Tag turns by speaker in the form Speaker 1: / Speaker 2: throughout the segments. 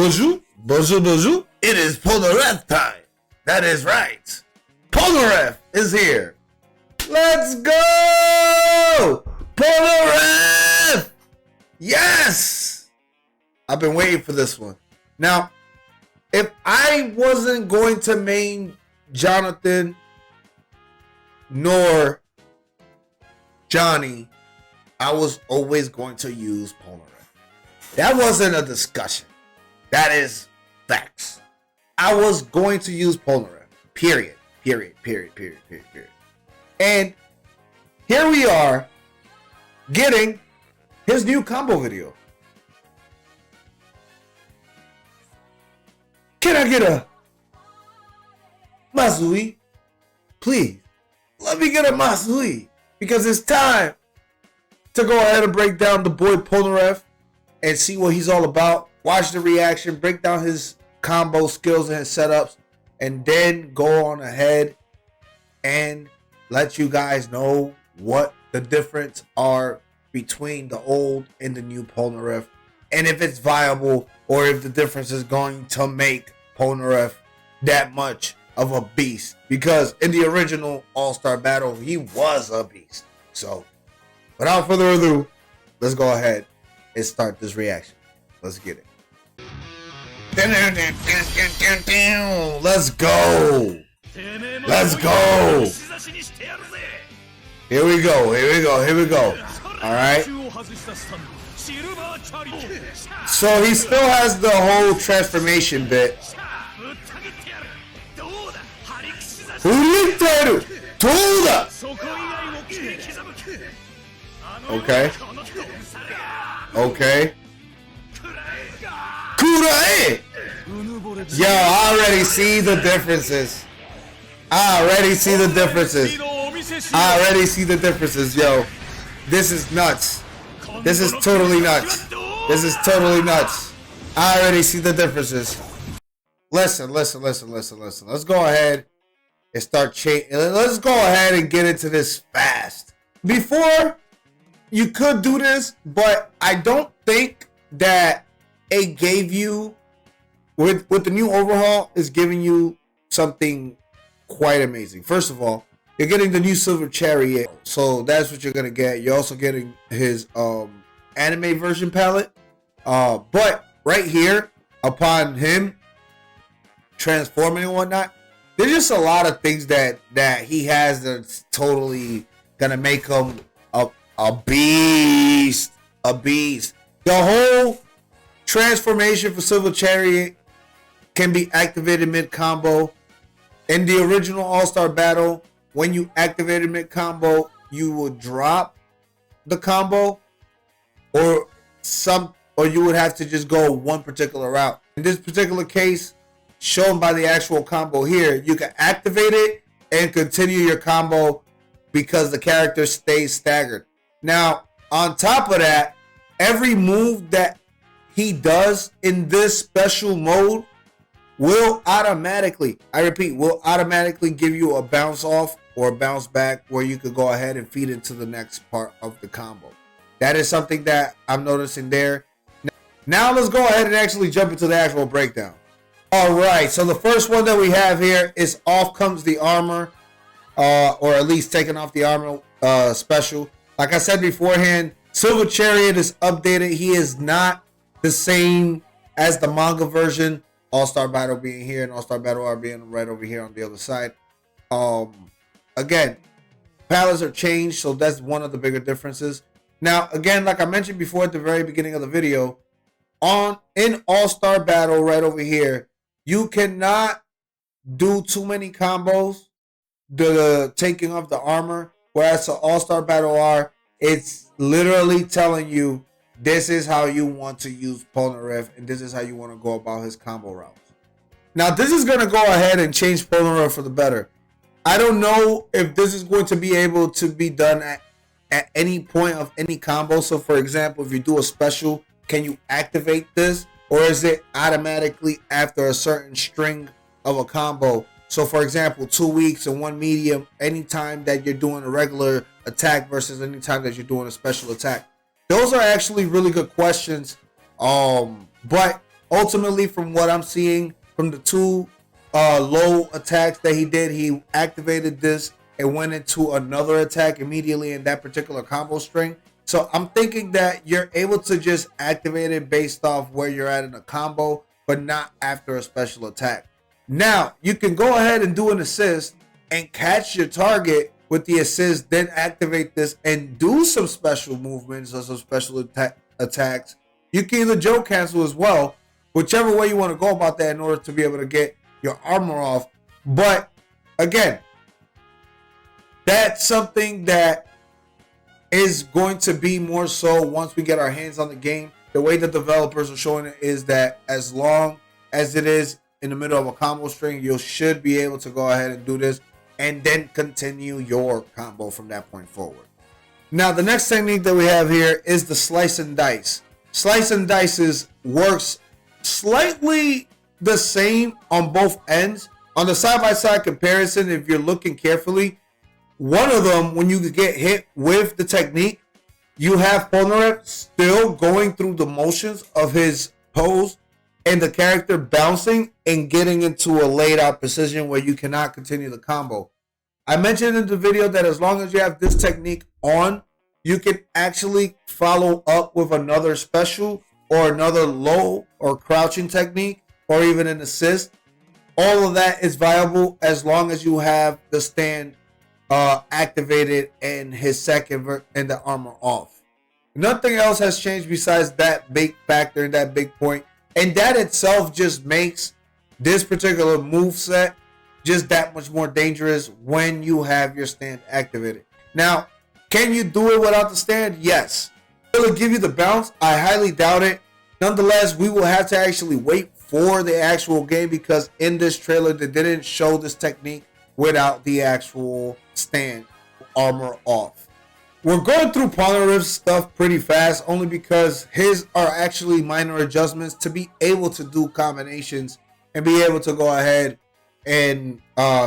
Speaker 1: Bonjour, bonjour, bonjour. It is Polnareff time. That is right. Polnareff is here. Let's go! Polnareff! Yes! I've been waiting for this one. Now, if I wasn't going to main Jonathan nor Johnny, I was always going to use Polnareff. That wasn't a discussion. That is facts. I was going to use Polnareff. Period. Period. Period. Period. Period. Period. And here we are getting his new combo video. Can I get a Masui? Please, let me get a Masui. Because it's time to go ahead and break down the boy Polnareff and see what he's all about. Watch the reaction, break down his combo skills and his setups, and then go on ahead and let you guys know what the difference are between the old and the new Polnareff, and if it's viable or if the difference is going to make Polnareff that much of a beast, because in the original All-Star Battle he was a beast. So without further ado, let's go ahead and start this reaction. Let's get it. Let's go. Let's go. Here we go. Here we go. Here we go. All right. So he still has the whole transformation bit. Okay. Okay. Kurae! Yo, I already see the differences. I already see the differences. I already see the differences, yo. This is nuts. This is totally nuts. This is totally nuts. I already see the differences. Listen. Let's go ahead and start changing. Let's go ahead and get into this fast. Before, you could do this, but I don't think that it gave you, with the new overhaul, is giving you something quite amazing. First of all, you're getting the new Silver Chariot, so that's what you're gonna get. You're also getting his anime version palette, but right here, upon him transforming and whatnot, there's just a lot of things that he has that's totally gonna make him a beast. The whole transformation for Silver Chariot can be activated mid-combo. In the original All-Star Battle, when you activated mid-combo, you would drop the combo, or you would have to just go one particular route. In this particular case, shown by the actual combo here, you can activate it and continue your combo because the character stays staggered. Now, on top of that, every move that he does in this special mode will automatically, I repeat, will automatically give you a bounce off or a bounce back where you could go ahead and feed into the next part of the combo. That is something that I'm noticing there. Now let's go ahead and actually jump into the actual breakdown. All right, so the first one that we have here is Off Comes the Armor, or at least taking off the armor special. Like I said beforehand, Silver Chariot is updated. He is not the same as the manga version. All-Star Battle being here and All-Star Battle R being right over here on the other side. Again, palettes are changed, so that's one of the bigger differences. Now, again, like I mentioned before at the very beginning of the video, in All-Star Battle right over here, you cannot do too many combos, the taking off the armor, whereas the All-Star Battle R, it's literally telling you this is how you want to use Polnareff, and this is how you want to go about his combo routes. Now, this is going to go ahead and change Polnareff for the better. I don't know if this is going to be able to be done at any point of any combo. So, for example, if you do a special, can you activate this? Or is it automatically after a certain string of a combo? So, for example, 2 weeks and 1 medium, anytime that you're doing a regular attack versus anytime that you're doing a special attack. Those are actually really good questions. But ultimately, from what I'm seeing from the two low attacks that he did, he activated this and went into another attack immediately in that particular combo string. So I'm thinking that you're able to just activate it based off where you're at in a combo, but not after a special attack. Now, you can go ahead and do an assist and catch your target with the assist, then activate this and do some special movements or some special attacks. You can either Joe cancel as well, whichever way you want to go about that in order to be able to get your armor off. But again, that's something that is going to be more so once we get our hands on the game. The way the developers are showing it is that as long as it is in the middle of a combo string, you should be able to go ahead and do this and then continue your combo from that point forward. Now, the next technique that we have here is the slice and dice. Slice and dice works slightly the same on both ends. On the side-by-side comparison, if you're looking carefully, one of them, when you get hit with the technique, you have Polnareff still going through the motions of his pose and the character bouncing and getting into a laid out position where you cannot continue the combo. I mentioned in the video that as long as you have this technique on, you can actually follow up with another special or another low or crouching technique or even an assist. All of that is viable as long as you have the stand activated and his second and the armor off. Nothing else has changed besides that big factor and that big point. And that itself just makes this particular move set just that much more dangerous when you have your stand activated. Now, can you do it without the stand? Yes. Will it give you the bounce? I highly doubt it. Nonetheless, we will have to actually wait for the actual game because in this trailer, they didn't show this technique without the actual stand armor off. We're going through Polnareff's stuff pretty fast only because his are actually minor adjustments to be able to do combinations and be able to go ahead and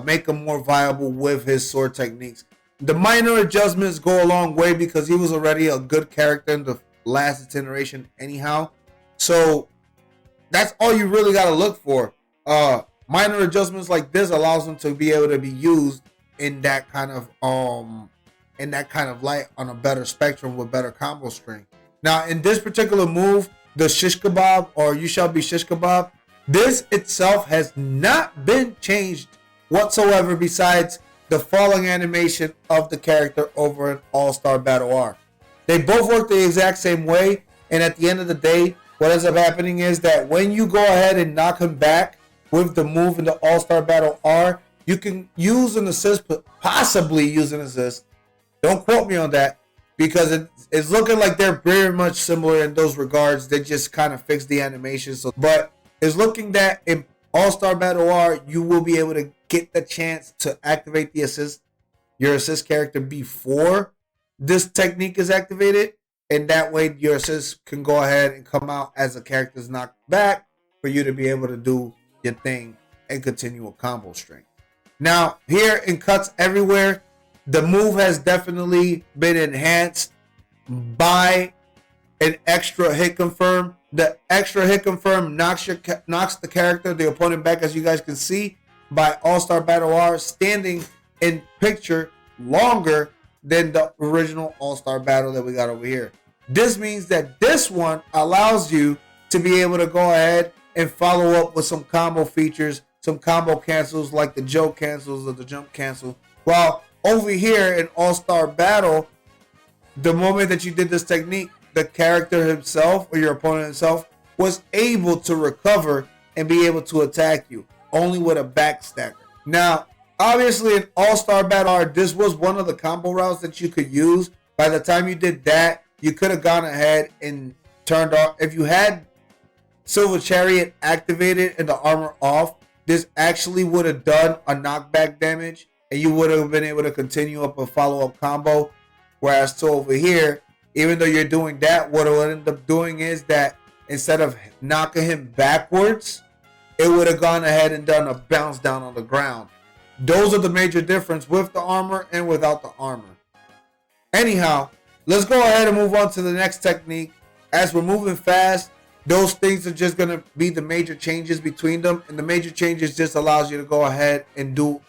Speaker 1: make them more viable with his sword techniques. The minor adjustments go a long way because he was already a good character in the last iteration anyhow. So that's all you really got to look for. Minor adjustments like this allows him to be able to be used in that kind of light on a better spectrum with better combo string. Now, in this particular move, the shish kebab or you shall be shish kebab, this itself has not been changed whatsoever besides the falling animation of the character over in All-Star Battle R. They both work the exact same way, and at the end of the day, what ends up happening is that when you go ahead and knock him back with the move in the All-Star Battle R, you can use an assist, possibly use an assist. Don't quote me on that because it's looking like they're very much similar in those regards. They just kind of fixed the animation. But it's looking that in All-Star Battle R, you will be able to get the chance to activate the assist, your assist character before this technique is activated. And that way your assist can go ahead and come out as the character's knocked back for you to be able to do your thing and continue a combo string. Now, here in Cuts Everywhere, the move has definitely been enhanced by an extra hit confirm. The extra hit confirm knocks the character, the opponent back, as you guys can see, by All-Star Battle R, standing in picture longer than the original All-Star Battle that we got over here. This means that this one allows you to be able to go ahead and follow up with some combo features, some combo cancels like the Joe cancels or the jump cancel. While over here in All-Star Battle, the moment that you did this technique, the character himself or your opponent himself was able to recover and be able to attack you only with a backstacker. Now, obviously in All-Star Battle R, this was one of the combo routes that you could use. By the time you did that, you could have gone ahead and turned off. If you had Silver Chariot activated and the armor off, this actually would have done a knockback damage and you would have been able to continue up a follow-up combo. Whereas to over here, even though you're doing that, what it would end up doing is that instead of knocking him backwards, it would have gone ahead and done a bounce down on the ground. Those are the major difference with the armor and without the armor. Anyhow, let's go ahead and move on to the next technique. As we're moving fast, those things are just going to be the major changes between them. And the major changes just allows you to go ahead and do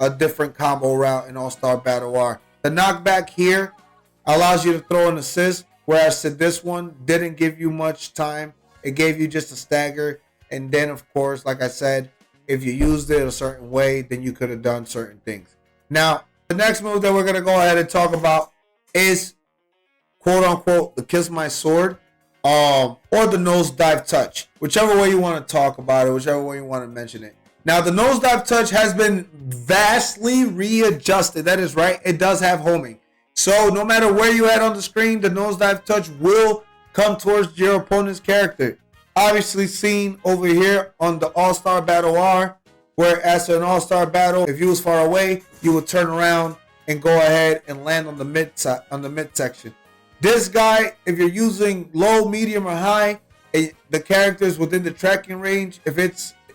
Speaker 1: a different combo route in All-Star Battle R. The knockback here allows you to throw an assist, whereas to this one didn't give you much time. It gave you just a stagger. And then, of course, like I said, if you used it a certain way, then you could have done certain things. Now, the next move that we're going to go ahead and talk about is, quote unquote, the Kiss My Sword, or the nosedive touch, whichever way you want to talk about it, whichever way you want to mention it. Now, the nosedive touch has been vastly readjusted. That is right. It does have homing. So no matter where you at on the screen, the nosedive touch will come towards your opponent's character. Obviously seen over here on the All-Star Battle R, where as an All-Star Battle, if you was far away, you would turn around and go ahead and land on the mid section. This guy, if you're using low, medium, or high, the characters within the tracking range, if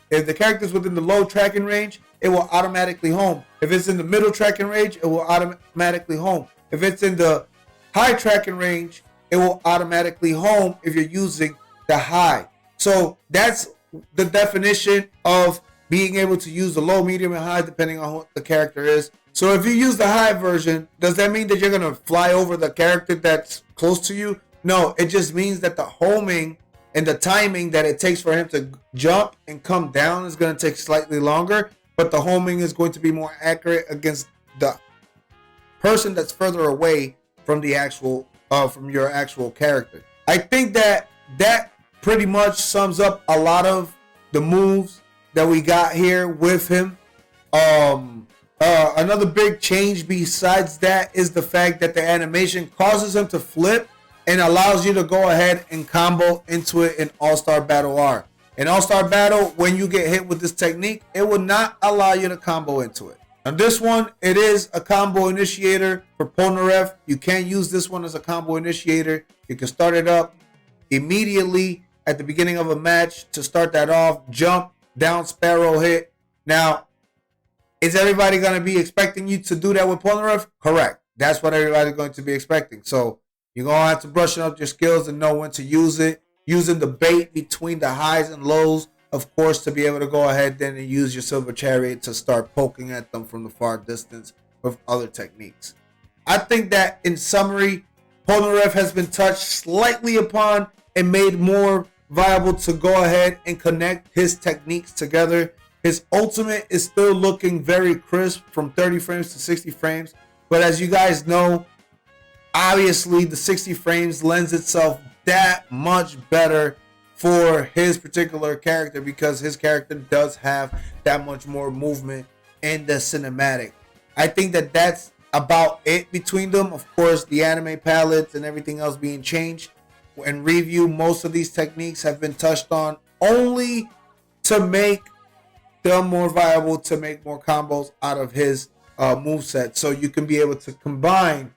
Speaker 1: the character's within the low tracking range, it will automatically home. If it's in the middle tracking range, it will automatically home. If it's in the high tracking range, it will automatically home if you're using the high. So that's the definition of being able to use the low, medium, and high depending on what the character is. So if you use the high version, does that mean that you're going to fly over the character that's close to you? No, it just means that the homing and the timing that it takes for him to jump and come down is going to take slightly longer, but the homing is going to be more accurate against the person that's further away from the actual from your actual character. I think that pretty much sums up a lot of the moves that we got here with him. Another big change besides that is the fact that the animation causes him to flip and allows you to go ahead and combo into it in All-Star Battle R. In All-Star Battle, when you get hit with this technique, it will not allow you to combo into it. Now this one, it is a combo initiator for Polnareff. You can use this one as a combo initiator. You can start it up immediately at the beginning of a match to start that off. Jump, down sparrow hit. Now, is everybody going to be expecting you to do that with Polnareff? Correct. That's what everybody's going to be expecting. So you're going to have to brush up your skills and know when to use it. Using the bait between the highs and lows, of course, to be able to go ahead then and use your Silver Chariot to start poking at them from the far distance with other techniques. I think that in summary, Polnareff has been touched slightly upon and made more viable to go ahead and connect his techniques together. His ultimate is still looking very crisp from 30 frames to 60 frames. But as you guys know, obviously the 60 frames lends itself that much better for his particular character because his character does have that much more movement in the cinematic. I think that that's about it between them. Of course, the anime palettes and everything else being changed. In review, most of these techniques have been touched on only to make them more viable, to make more combos out of his moveset. So you can be able to combine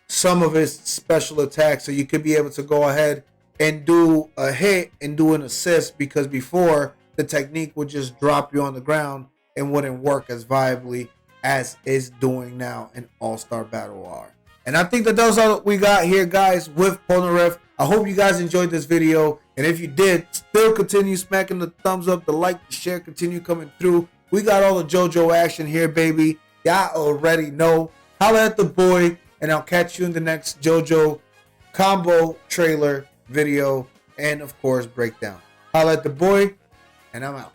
Speaker 1: some of his special attacks. So you could be able to go ahead and do a hit and do an assist, because before the technique would just drop you on the ground and wouldn't work as viably as it's doing now in All-Star Battle R. And I think that those are what we got here, guys, with Polnareff. I hope you guys enjoyed this video. And if you did, still continue smacking the thumbs up, the like, the share, continue coming through. We got all the JoJo action here, baby. Y'all already know. Holla at the boy, and I'll catch you in the next JoJo combo trailer video and, of course, breakdown. Holla at the boy, and I'm out.